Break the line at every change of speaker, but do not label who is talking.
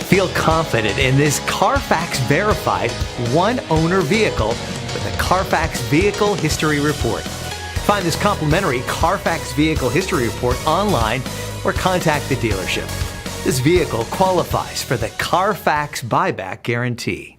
Feel confident in this Carfax verified one-owner vehicle with a Carfax Vehicle History Report. Find this complimentary Carfax Vehicle History Report online or contact the dealership. This vehicle qualifies for the Carfax Buyback Guarantee.